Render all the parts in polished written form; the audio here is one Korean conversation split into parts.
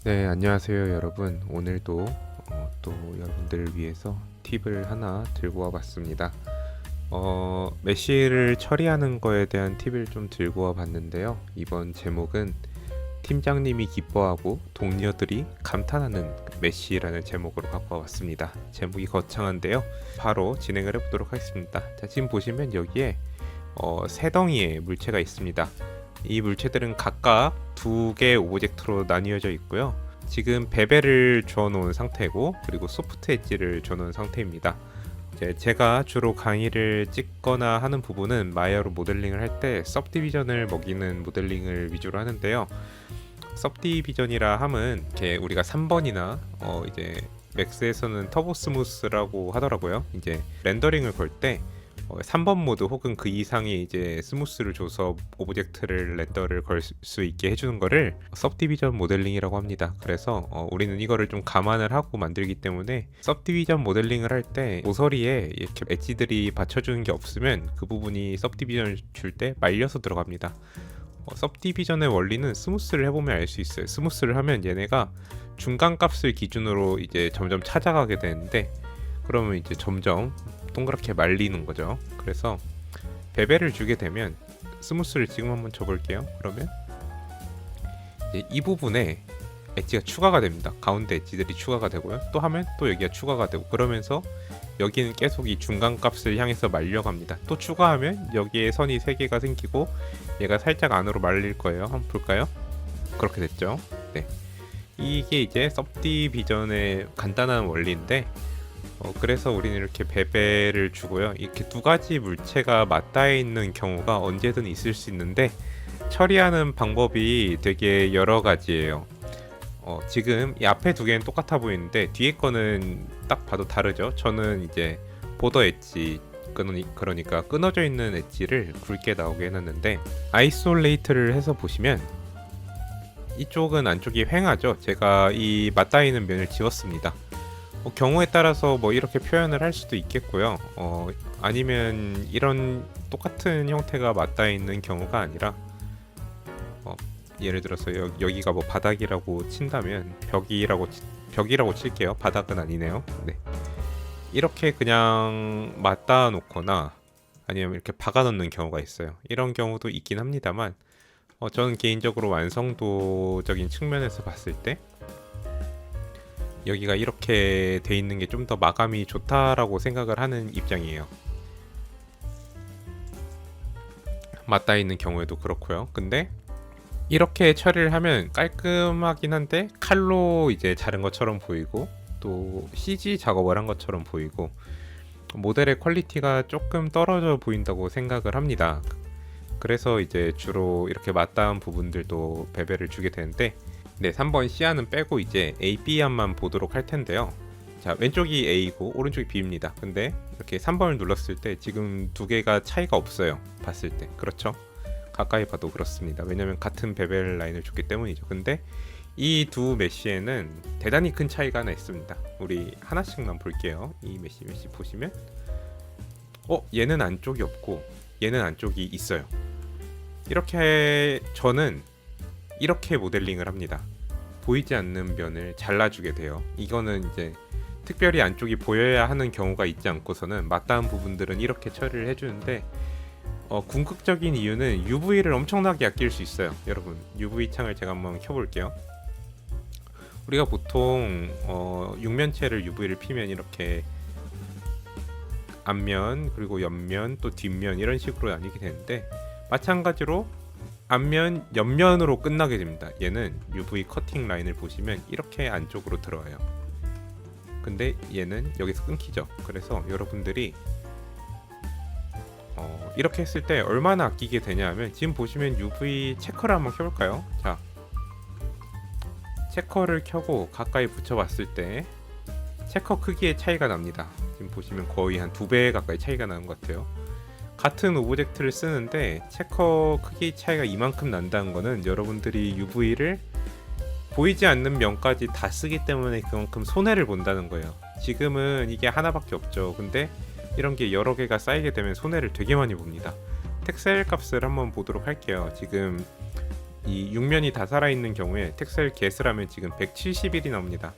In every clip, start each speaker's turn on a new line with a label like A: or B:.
A: 네, 안녕하세요, 여러분. 오늘도 또 여러분들을 위해서 팁을 하나 들고 와봤습니다. 메시를 처리하는 거에 대한 팁을 좀 들고 와봤는데요. 이번 제목은 팀장님이 기뻐하고 동료들이 감탄하는 메시라는 제목으로 갖고 와봤습니다. 제목이 거창한데요. 바로 진행을 해보도록 하겠습니다. 자, 지금 보시면 여기에 세 덩이의 물체가 있습니다. 이 물체들은 각각 두 개의 오브젝트로 나뉘어져 있고요. 지금 베벨을 주어놓은 상태고, 그리고 소프트 엣지를 주어놓은 상태입니다. 제가 주로 강의를 찍거나 하는 부분은 마이어로 모델링을 할 때 सब디비전을 먹이는 모델링을 위주로 하는데요. सब디비전이라 함은 이렇게 우리가 3번이나 이제 맥스에서는 터보 스무스라고 하더라고요. 이제 렌더링을 걸 때 3번 모드 혹은 그 이상의 이제 스무스를 줘서 오브젝트를 렌더를 걸 수 있게 해주는 거를 सब디비전 모델링이라고 합니다. 그래서 우리는 이거를 좀 감안을 하고 만들기 때문에 सब디비전 모델링을 할 때 모서리에 이렇게 엣지들이 받쳐주는 게 없으면 그 부분이 सब디비전 줄 때 말려서 들어갑니다. सब디비전의 원리는 스무스를 해보면 알 수 있어요. 스무스를 하면 얘네가 중간 값을 기준으로 이제 점점 찾아가게 되는데, 그러면 이제 점점 동그랗게 말리는 거죠. 그래서 베벨을 주게 되면 스무스를 지금 한번 줘볼게요. 그러면 이제 이 부분에 엣지가 추가가 됩니다. 가운데 엣지들이 추가가 되고요. 또 하면 또 여기가 추가가 되고, 그러면서 여기는 계속 이 중간 값을 향해서 말려갑니다. 또 추가하면 여기에 선이 3개가 생기고 얘가 살짝 안으로 말릴 거예요. 한번 볼까요? 그렇게 됐죠. 네. 이게 이제 सब디비전의 간단한 원리인데, 그래서 우리는 이렇게 베벨을 주고요. 이렇게 두 가지 물체가 맞닿아 있는 경우가 언제든 있을 수 있는데, 처리하는 방법이 되게 여러 가지예요. 지금 이 앞에 두 개는 똑같아 보이는데 뒤에 거는 딱 봐도 다르죠. 저는 이제 보더 엣지, 그러니까 끊어져 있는 엣지를 굵게 나오게 해놨는데, 아이솔레이트를 해서 보시면 이쪽은 안쪽이 휑하죠. 제가 이 맞닿아 있는 면을 지웠습니다. 경우에 따라서 뭐 이렇게 표현을 할 수도 있겠고요. 아니면 이런 똑같은 형태가 맞닿아 있는 경우가 아니라, 예를 들어서 여기가 뭐 바닥이라고 친다면 벽이라고 칠게요. 바닥은 아니네요. 네. 이렇게 그냥 맞닿아 놓거나 아니면 이렇게 박아 놓는 경우가 있어요. 이런 경우도 있긴 합니다만, 저는 개인적으로 완성도적인 측면에서 봤을 때 여기가 이렇게 돼 있는 게 좀 더 마감이 좋다라고 생각을 하는 입장이에요. 맞닿아 있는 경우에도 그렇고요. 근데 이렇게 처리를 하면 깔끔하긴 한데 칼로 이제 자른 것처럼 보이고, 또 CG 작업을 한 것처럼 보이고, 모델의 퀄리티가 조금 떨어져 보인다고 생각을 합니다. 그래서 이제 주로 이렇게 맞닿은 부분들도 베벨을 주게 되는데, 네, 3번 C안은 빼고 이제 A, B안만 보도록 할 텐데요. 자, 왼쪽이 A고 오른쪽이 B입니다. 근데 이렇게 3번을 눌렀을 때 지금 두 개가 차이가 없어요. 봤을 때. 그렇죠? 가까이 봐도 그렇습니다. 왜냐면 같은 베벨 라인을 줬기 때문이죠. 근데 이 두 메쉬에는 대단히 큰 차이가 하나 있습니다. 우리 하나씩만 볼게요. 이 메쉬 보시면 얘는 안쪽이 없고 얘는 안쪽이 있어요. 이렇게 저는 이렇게 모델링을 합니다. 보이지 않는 면을 잘라주게 돼요. 이거는 이제 특별히 안쪽이 보여야 하는 경우가 있지 않고서는 맞닿은 부분들은 이렇게 처리를 해주는데, 궁극적인 이유는 UV를 엄청나게 아낄 수 있어요. 여러분, UV 창을 제가 한번 켜볼게요. 우리가 보통 육면체를 UV를 피면 이렇게 앞면, 그리고 옆면, 또 뒷면 이런 식으로 나뉘게 되는데, 마찬가지로 앞면, 옆면으로 끝나게 됩니다. 얘는 UV 커팅 라인을 보시면 이렇게 안쪽으로 들어와요. 근데 얘는 여기서 끊기죠. 그래서 여러분들이 이렇게 했을 때 얼마나 아끼게 되냐 하면, 지금 보시면 UV 체커를 한번 켜볼까요? 자, 체커를 켜고 가까이 붙여봤을 때 체커 크기의 차이가 납니다. 지금 보시면 거의 한 2배 가까이 차이가 나는 것 같아요. 같은 오브젝트를 쓰는데 체커 크기 차이가 이만큼 난다는 거는 여러분들이 UV를 보이지 않는 면까지 다 쓰기 때문에 그만큼 손해를 본다는 거예요. 지금은 이게 하나밖에 없죠. 근데 이런 게 여러 개가 쌓이게 되면 손해를 되게 많이 봅니다. 텍셀 값을 한번 보도록 할게요. 지금 이 6면이 다 살아있는 경우에 텍스처를 게스라면 지금 170일이 나옵니다.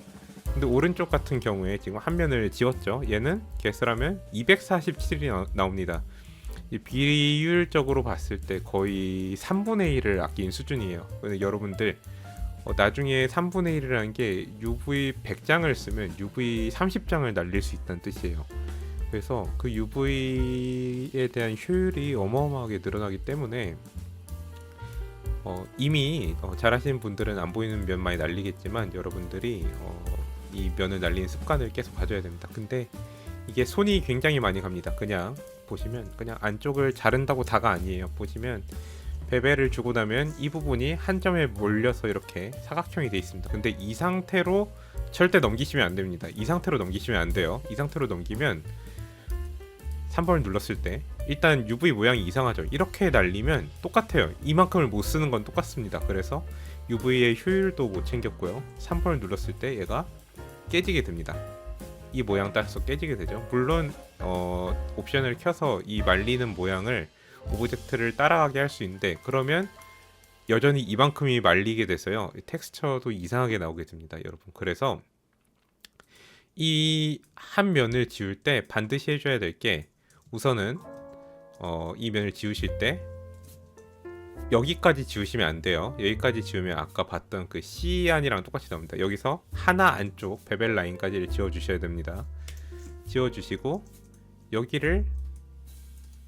A: 근데 오른쪽 같은 경우에 지금 한 면을 지웠죠. 얘는 게스라면 247일이 나옵니다. 비율적으로 봤을 때 거의 3분의 1을 아낀 수준이에요. 근데 여러분들 나중에 3분의 1이라는 게 UV 100장을 쓰면 UV 30장을 날릴 수 있다는 뜻이에요. 그래서 그 UV에 대한 효율이 어마어마하게 늘어나기 때문에 이미 잘 하시는 분들은 안 보이는 면 많이 날리겠지만 여러분들이 이 면을 날리는 습관을 계속 가져야 됩니다. 근데 이게 손이 굉장히 많이 갑니다. 그냥 보시면 그냥 안쪽을 자른다고 다가 아니에요. 보시면 베벨을 주고 나면 이 부분이 한 점에 몰려서 이렇게 사각형이 되어 있습니다. 근데 이 상태로 절대 넘기시면 안 됩니다. 이 상태로 넘기시면 안 돼요. 이 상태로 넘기면 3번을 눌렀을 때 일단 UV 모양이 이상하죠. 이렇게 날리면 똑같아요. 이만큼을 못 쓰는 건 똑같습니다. 그래서 UV의 효율도 못 챙겼고요. 3번을 눌렀을 때 얘가 깨지게 됩니다. 이 모양 따라서 깨지게 되죠. 물론 옵션을 켜서 이 말리는 모양을 오브젝트를 따라가게 할 수 있는데 그러면 여전히 이만큼이 말리게 돼서요. 텍스처도 이상하게 나오게 됩니다, 여러분. 그래서 이 한 면을 지울 때 반드시 해줘야 될 게 우선은 이 면을 지우실 때 여기까지 지우시면 안 돼요. 여기까지 지우면 아까 봤던 그 C안이랑 똑같이 나옵니다. 여기서 하나 안쪽 베벨 라인까지를 지워주셔야 됩니다. 지워주시고 여기를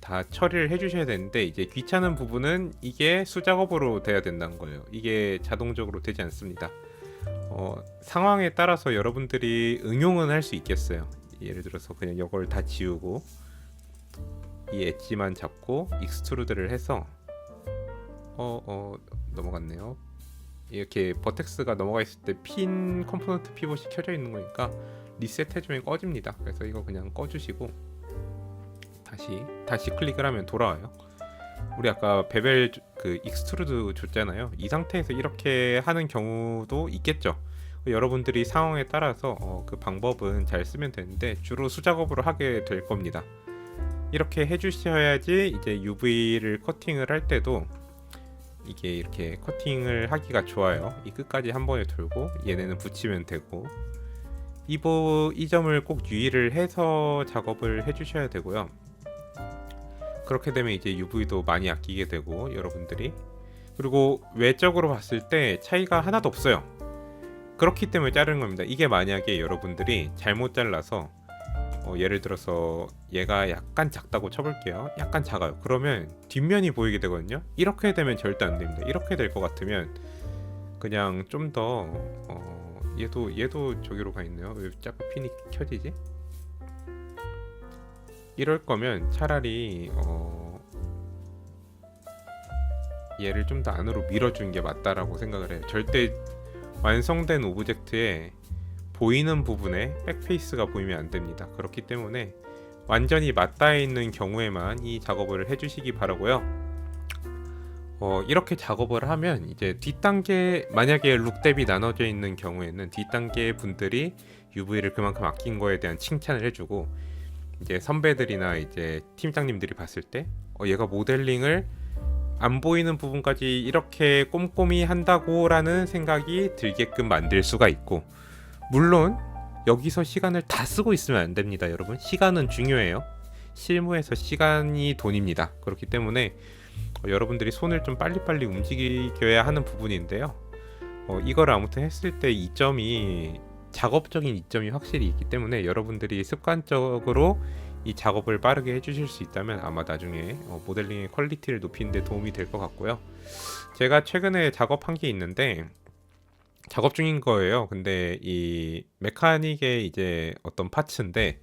A: 다 처리를 해주셔야 되는데 이제 귀찮은 부분은 이게 수작업으로 돼야 된다는 거예요. 이게 자동적으로 되지 않습니다. 상황에 따라서 여러분들이 응용은 할 수 있겠어요. 예를 들어서 그냥 이걸 다 지우고 이 엣지만 잡고 익스트루드를 해서 넘어갔네요. 이렇게 버텍스가 넘어가 있을 때 핀 컴포넌트 피봇이 켜져 있는 거니까 리셋 해주면 꺼집니다. 그래서 이거 그냥 꺼주시고 다시 클릭을 하면 돌아와요. 우리 아까 베벨 그 익스트루드 줬잖아요. 이 상태에서 이렇게 하는 경우도 있겠죠. 여러분들이 상황에 따라서 그 방법은 잘 쓰면 되는데 주로 수작업으로 하게 될 겁니다. 이렇게 해주셔야지 이제 UV를 커팅을 할 때도 이게 이렇게 커팅을 하기가 좋아요. 이 끝까지 한 번에 돌고 얘네는 붙이면 되고 이 점을 꼭 유의를 해서 작업을 해주셔야 되고요. 그렇게 되면 이제 UV도 많이 아끼게 되고 여러분들이 그리고 외적으로 봤을 때 차이가 하나도 없어요. 그렇기 때문에 자르는 겁니다. 이게 만약에 여러분들이 잘못 잘라서 예를 들어서 얘가 약간 작다고 쳐볼게요. 약간 작아요. 그러면 뒷면이 보이게 되거든요. 이렇게 되면 절대 안 됩니다. 이렇게 될 것 같으면 그냥 좀 더 얘도 저기로 가 있네요. 왜 자꾸 핀이 켜지지? 이럴 거면 차라리 얘를 좀 더 안으로 밀어주는 게 맞다라고 생각을 해요. 절대 완성된 오브젝트에 보이는 부분에 백페이스가 보이면 안 됩니다. 그렇기 때문에 완전히 맞닿아 있는 경우에만 이 작업을 해주시기 바라고요. 이렇게 작업을 하면 이제 뒷단계 만약에 룩 대비 나눠져 있는 경우에는 뒷단계 분들이 UV를 그만큼 아낀 거에 대한 칭찬을 해주고 이제 선배들이나 이제 팀장님들이 봤을 때 얘가 모델링을 안 보이는 부분까지 이렇게 꼼꼼히 한다고라는 생각이 들게끔 만들 수가 있고 물론 여기서 시간을 다 쓰고 있으면 안 됩니다. 여러분 시간은 중요해요. 실무에서 시간이 돈입니다. 그렇기 때문에 여러분들이 손을 좀 빨리빨리 움직여야 하는 부분인데요. 이걸 아무튼 했을 때 이점이 작업적인 이점이 확실히 있기 때문에 여러분들이 습관적으로 이 작업을 빠르게 해주실 수 있다면 아마 나중에 모델링의 퀄리티를 높이는 데 도움이 될 것 같고요. 제가 최근에 작업한 게 있는데 작업 중인 거예요. 근데 이 메카닉의 이제 어떤 파츠인데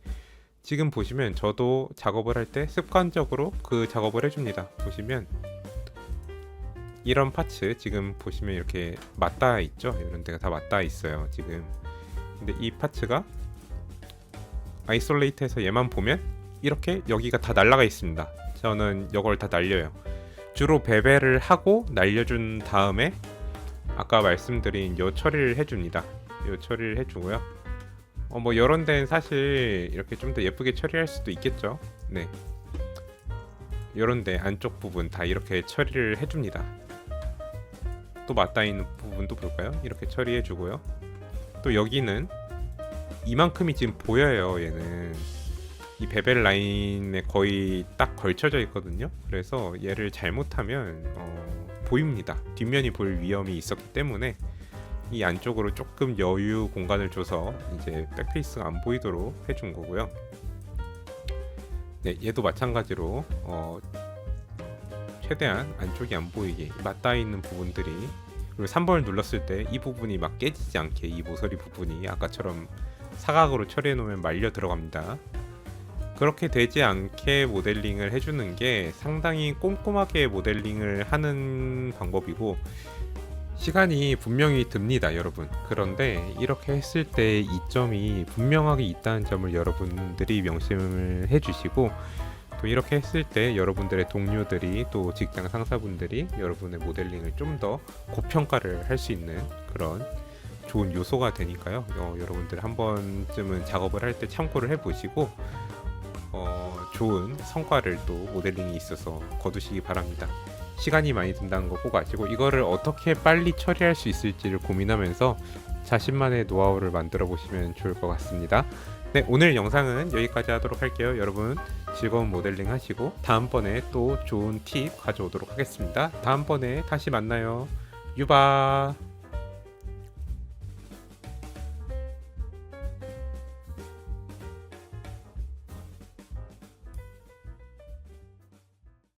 A: 지금 보시면 저도 작업을 할 때 습관적으로 그 작업을 해줍니다. 보시면 이런 파츠 지금 보시면 이렇게 맞닿아 있죠. 이런 데가 다 맞닿아 있어요 지금. 근데 이 파츠가 아이솔레이트해서 얘만 보면 이렇게 여기가 다 날라가 있습니다. 저는 이걸 다 날려요. 주로 베벨을 하고 날려준 다음에 아까 말씀드린 요 처리를 해줍니다. 요 처리를 해주고요. 뭐 이런 데는 사실 이렇게 좀 더 예쁘게 처리할 수도 있겠죠. 네, 이런 데 안쪽 부분 다 이렇게 처리를 해줍니다. 또 맞닿아 있는 부분도 볼까요? 이렇게 처리해 주고요. 또 여기는 이만큼이 지금 보여요. 얘는 이 베벨 라인에 거의 딱 걸쳐져 있거든요. 그래서 얘를 잘못하면 보입니다. 뒷면이 보일 위험이 있었기 때문에 이 안쪽으로 조금 여유 공간을 줘서 이제 백페이스가 안 보이도록 해준 거고요. 네, 얘도 마찬가지로 최대한 안쪽이 안 보이게 맞닿아 있는 부분들이, 그리고 3번을 눌렀을 때 이 부분이 막 깨지지 않게 이 모서리 부분이 아까처럼 사각으로 처리해 놓으면 말려 들어갑니다. 그렇게 되지 않게 모델링을 해주는 게 상당히 꼼꼼하게 모델링을 하는 방법이고 시간이 분명히 듭니다, 여러분. 그런데 이렇게 했을 때 이점이 분명하게 있다는 점을 여러분들이 명심을 해주시고, 또 이렇게 했을 때 여러분들의 동료들이 또 직장 상사분들이 여러분의 모델링을 좀 더 고평가를 할 수 있는 그런 좋은 요소가 되니까요. 여러분들 한 번쯤은 작업을 할 때 참고를 해보시고 좋은 성과를 또 모델링이 있어서 거두시기 바랍니다. 시간이 많이 든다는 거 꼭 아시고 이거를 어떻게 빨리 처리할 수 있을지를 고민하면서 자신만의 노하우를 만들어 보시면 좋을 것 같습니다. 네, 오늘 영상은 여기까지 하도록 할게요. 여러분 즐거운 모델링 하시고 다음번에 또 좋은 팁 가져오도록 하겠습니다. 다음번에 다시 만나요. 유바.